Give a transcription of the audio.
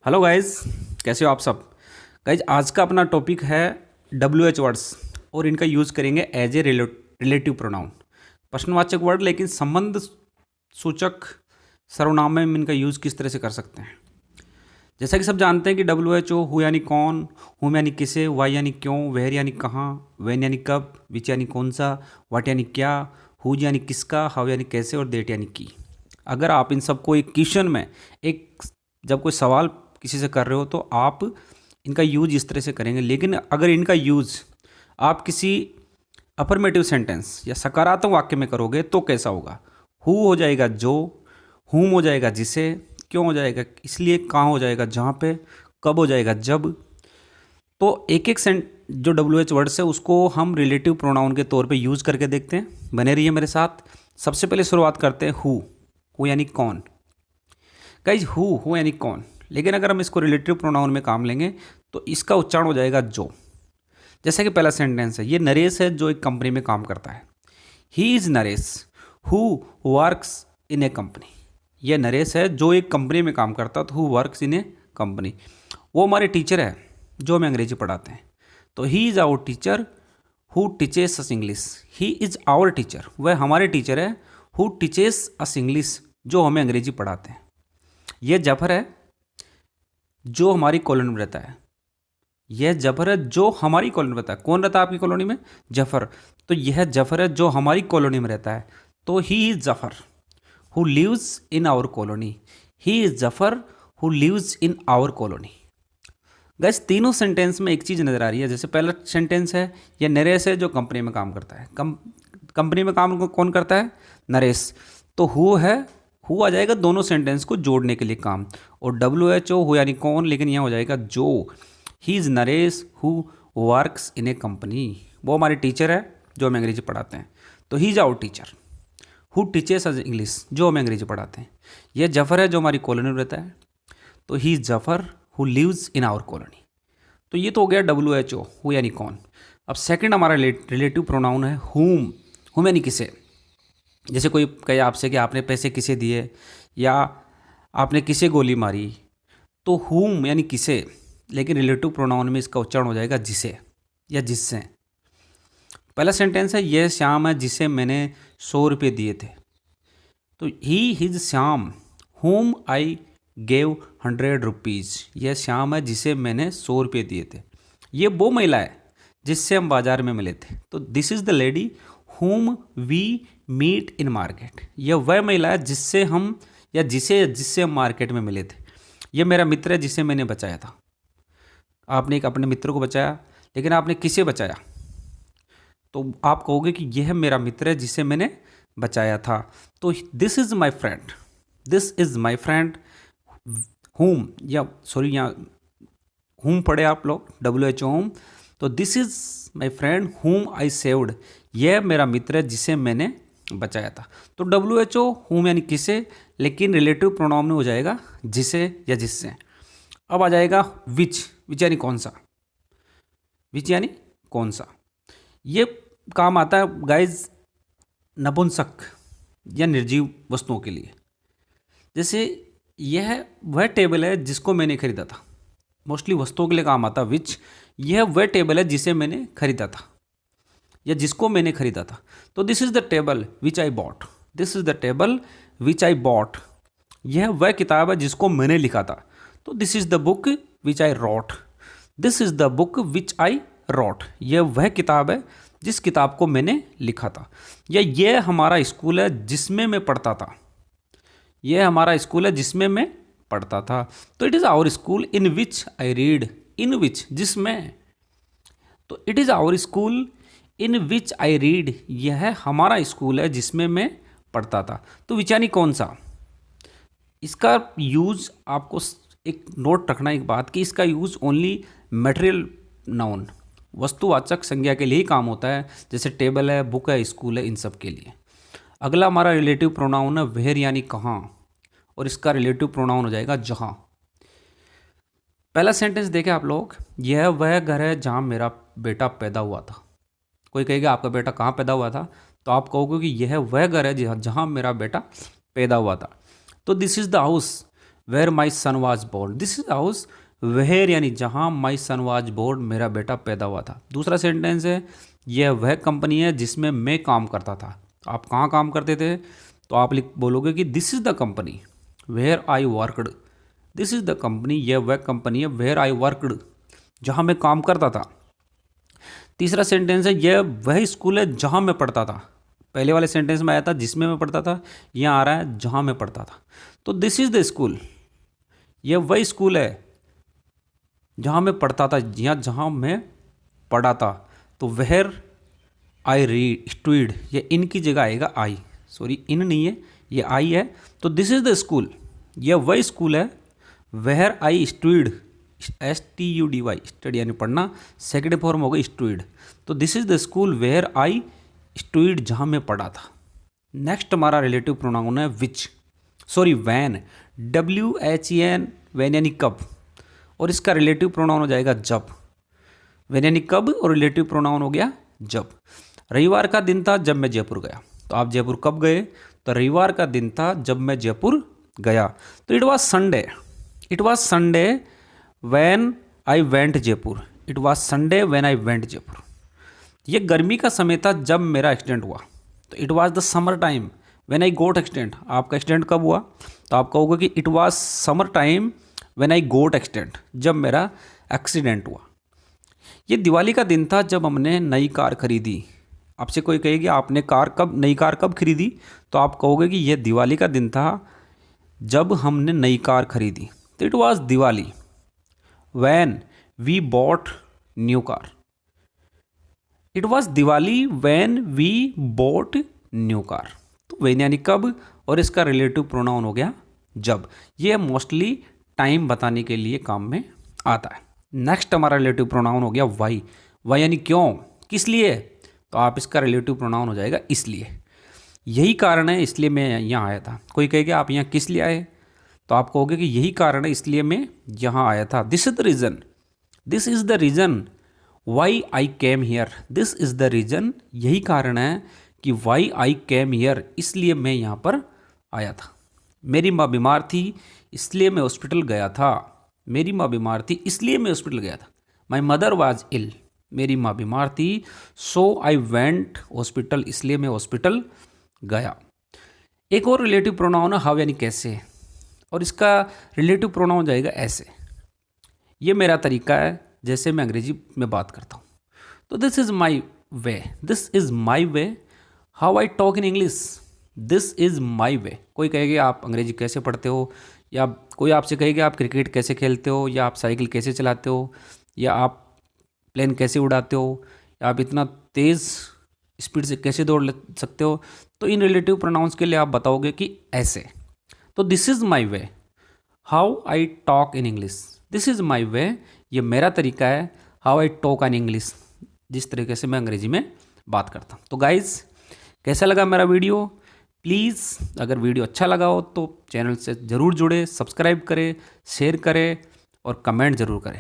Hello guys, कैसे हो आप सब। गाइज आज का अपना टॉपिक है WH वर्ड्स और इनका यूज़ करेंगे एज ए रिलेटिव प्रोनाउन। प्रश्नवाचक वर्ड लेकिन संबंध सूचक सर्वनाम में हम इनका यूज़ किस तरह से कर सकते हैं। जैसा कि सब जानते हैं कि WHO हु यानी कौन, हुम यानी किसे, वाई यानी क्यों, वेयर यानी कहाँ, वेन यानी कब, विच यानी कौन सा, वाट यानी क्या, हुज यानी किसका, हाउ यानी कैसे और देट यानी की। अगर आप इन सबको एक क्वेश्चन में एक जब कोई सवाल किसी से कर रहे हो तो आप इनका यूज इस तरह से करेंगे। लेकिन अगर इनका यूज आप किसी अफर्मेटिव सेंटेंस या सकारात्मक वाक्य में करोगे तो कैसा होगा। हु हो जाएगा जो, हुम हो जाएगा जिसे, क्यों हो जाएगा इसलिए, कहाँ हो जाएगा जहाँ पे, कब हो जाएगा जब। तो एक एक सेंट जो WH वर्ड्स है उसको हम रिलेटिव प्रोनाउन के तौर पे यूज़ करके देखते हैं। बने रहिए मेरे साथ। सबसे पहले शुरुआत करते हैं हु यानी कौन। गाइज हु यानी कौन, लेकिन अगर हम इसको रिलेटिव प्रोनाउन में काम लेंगे तो इसका उच्चारण हो जाएगा जो। जैसे कि पहला सेंटेंस है, ये नरेश है जो एक कंपनी में काम करता है। He is Naresh who works in A company. ये नरेश है जो एक कंपनी में काम करता है, तो who works in A company. वो हमारे टीचर है जो हमें अंग्रेजी पढ़ाते हैं, तो he is our teacher who teaches us English. He is our teacher, वह हमारे टीचर है हु टीचेस अस इंग्लिश, जो हमें अंग्रेजी पढ़ाते हैं। यह जफर है जो हमारी कॉलोनी में रहता है। यह जफर है जो हमारी कॉलोनी में रहता है। कौन रहता है आपकी कॉलोनी में? जफर। तो यह जफर है जो हमारी कॉलोनी में रहता है, तो he is Zafar who lives in our colony. He is Zafar who lives in our colony. Guess तीनों सेंटेंस में एक चीज़ नज़र आ रही है। जैसे पहला सेंटेंस है, यह नरेश है जो कंपनी में काम करता है। कंपनी में काम कौन करता है? नरेश। तो हु है, हु आ जाएगा दोनों सेंटेंस को जोड़ने के लिए काम। और WHO हु यानी कौन, लेकिन यहाँ हो जाएगा जो। He is Naresh who works in A company. वो हमारे टीचर है जो हमें अंग्रेजी पढ़ाते हैं, तो he is our teacher who teaches us English, जो हमें अंग्रेजी पढ़ाते हैं। यह जफर है जो हमारी कॉलोनी में रहता है, तो he is Zafar who lives in our colony. तो ये तो हो गया WHO हु यानी कौन। अब सेकंड हमारा रिलेटिव प्रोनाउन है हुम। हुम यानी किसे। जैसे कोई कहे आपसे कि आपने पैसे किसे दिए या आपने किसे गोली मारी, तो हुम यानी किसे, लेकिन रिलेटिव प्रोनाउन में इसका उच्चारण हो जाएगा जिसे या जिससे। पहला सेंटेंस है, यह श्याम है जिसे मैंने 100 रुपये दिए थे। तो ही हिज श्याम हुम आई गेव 100 रुपीज़। यह श्याम है जिसे मैंने 100 रुपये दिए थे। ये वो महिला है जिससे हम बाजार में मिले थे। तो this is the lady whom we meet in market। यह वह महिला है जिससे हम या जिससे हम मार्केट में मिले थे। यह मेरा मित्र है जिसे मैंने बचाया था। आपने एक अपने मित्र को बचाया, लेकिन आपने किसे बचाया? तो आप कहोगे कि यह मेरा मित्र है जिसे मैंने बचाया था। तो this is my friend, this is my friend whom, या सॉरी यहाँ whom पढ़े आप लोग, WHO whom। तो this is my friend whom I saved. यह मेरा मित्र है जिसे मैंने बचाया था। तो WHO whom यानी किसे, लेकिन रिलेटिव प्रोनाउन में हो जाएगा जिसे या जिससे। अब आ जाएगा विच यानी कौन सा। विच यानी कौन सा। ये काम आता है गाइज नपुंसक या निर्जीव वस्तुओं के लिए। जैसे यह वह टेबल है जिसको मैंने खरीदा था। मोस्टली वस्तुओं के लिए काम आता है विच। यह वह टेबल है जिसे मैंने खरीदा था या जिसको मैंने खरीदा था। तो this is the table which I bought. This is the table which I bought. यह वह किताब है जिसको मैंने लिखा था। तो this is the book which I wrote. This is the book which I wrote. यह वह किताब है जिस किताब को मैंने लिखा था। या यह हमारा स्कूल है जिसमें मैं पढ़ता था। यह हमारा स्कूल है जिसमें मैं पढ़ता था। तो it is our school in which I read. In which जिसमें। तो it is our school in which I read. यह हमारा स्कूल है जिसमें मैं पढ़ता था। तो विच यानी कौन सा। इसका यूज़ आपको एक नोट रखना एक बात कि इसका यूज़ ओनली मटेरियल नाउन वस्तुवाचक संज्ञा के लिए ही काम होता है। जैसे टेबल है, बुक है, स्कूल है, इन सब के लिए। अगला हमारा रिलेटिव प्रोनाउन है वेयर यानी कहाँ, और इसका रिलेटिव प्रोनाउन हो जाएगा जहाँ। पहला सेंटेंस देखें आप लोग, यह वह घर है जहाँ मेरा बेटा पैदा हुआ था। कोई कहेगा आपका बेटा कहाँ पैदा हुआ था, तो आप कहोगे कि यह वह घर है जहाँ मेरा बेटा पैदा हुआ था। तो this is the house where my son was born. This is house where यानी जहाँ माई सन वाज बोर्न, मेरा बेटा पैदा हुआ था। दूसरा सेंटेंस है यह वह कंपनी है जिसमें मैं काम करता था। आप कहाँ काम करते थे, तो आप बोलोगे कि this is the company where I worked. This is the company, यह वह कंपनी है वेयर आई वर्कड, जहाँ मैं काम करता था। तीसरा सेंटेंस है यह वह स्कूल है जहाँ मैं पढ़ता था। पहले वाले सेंटेंस में आया था जिसमें मैं पढ़ता था, यहाँ आ रहा है जहाँ मैं पढ़ता था। तो दिस इज़ द स्कूल, यह वह स्कूल है जहाँ मैं पढ़ता था या जहाँ मैं पढ़ा था। तो वेयर आई रीड स्टूड, ये इन की जगह आएगा आई, सॉरी इन नहीं है, ये आई है। तो दिस इज़ द स्कूल, यह वह स्कूल है where I stood, STUDY study यानी पढ़ना, सेकेंड फॉर्म हो गई स्टूड। तो this is the school where I stood, जहाँ मैं पढ़ा था। नेक्स्ट हमारा रिलेटिव प्रोनाउन है which, sorry when, WHEN, when यानी कब, और इसका रिलेटिव प्रोनाउन हो जाएगा जब। वैन यानी कब और रिलेटिव प्रोनाउन हो गया जब। रविवार का दिन था जब मैं जयपुर गया। तो आप जयपुर कब गए, तो रविवार का दिन था जब मैं जयपुर गया। तो it was Sunday, it was Sunday when I went Jaipur, it was Sunday when I went Jaipur. ये गर्मी का समय था जब मेरा एक्सीडेंट हुआ। तो it was the summer time when I got accident. आपका एक्सीडेंट कब हुआ, तो आप कहोगे कि it was summer time when I got accident, जब मेरा एक्सीडेंट हुआ। ये दिवाली का दिन था जब हमने नई कार खरीदी। आपसे कोई कहेगी आपने नई कार कब खरीदी, तो आप कहोगे कि यह दिवाली का दिन था जब हमने नई कार खरीदी। तो it was Diwali when we bought new car, it was Diwali when we bought new car. तो व्हेन यानी कब और इसका रिलेटिव प्रोनाउन हो गया जब। ये मोस्टली टाइम बताने के लिए काम में आता है। नेक्स्ट हमारा रिलेटिव प्रोनाउन हो गया वाई, वाई यानी क्यों, किस लिए, तो आप इसका रिलेटिव प्रोनाउन हो जाएगा इसलिए। यही कारण है इसलिए मैं यहाँ आया था। कोई कहेगा आप यहाँ किस लिए आए, तो आप कहोगे कि यही कारण है इसलिए मैं यहाँ आया था। This is the reason, this is the reason why I came here, this is the reason, यही कारण है कि वाई आई केम हियर, इसलिए मैं यहाँ पर आया था। मेरी माँ बीमार थी इसलिए मैं हॉस्पिटल गया था, मेरी माँ बीमार थी इसलिए मैं हॉस्पिटल गया था। माई मदर वाज इल, मेरी माँ बीमार थी, सो आई वेंट हॉस्पिटल, इसलिए मैं हॉस्पिटल गया। एक और रिलेटिव प्रोनाउन है हाउ यानी कैसे, और इसका रिलेटिव प्रोनाउन जाएगा ऐसे। ये मेरा तरीका है जैसे मैं अंग्रेजी में बात करता हूँ। तो this is my way, this is my way how I talk in English, this is my way. कोई कहेगा आप अंग्रेजी कैसे पढ़ते हो, या कोई आपसे कहेगा आप क्रिकेट कैसे खेलते हो, या आप साइकिल कैसे चलाते हो, या आप प्लेन कैसे उड़ाते हो, या आप इतना तेज़ स्पीड से कैसे दौड़ सकते हो। तो इन रिलेटिव प्रोनाउंस के लिए आप बताओगे कि ऐसे। तो this is my way how I talk in English, this is my way, ये मेरा तरीका है how I talk in English, जिस तरीके से मैं अंग्रेजी में बात करता हूँ। तो गाइज़ कैसा लगा मेरा वीडियो, प्लीज़ अगर वीडियो अच्छा लगा हो तो चैनल से ज़रूर जुड़े, सब्सक्राइब करें, शेयर करें और कमेंट ज़रूर करें।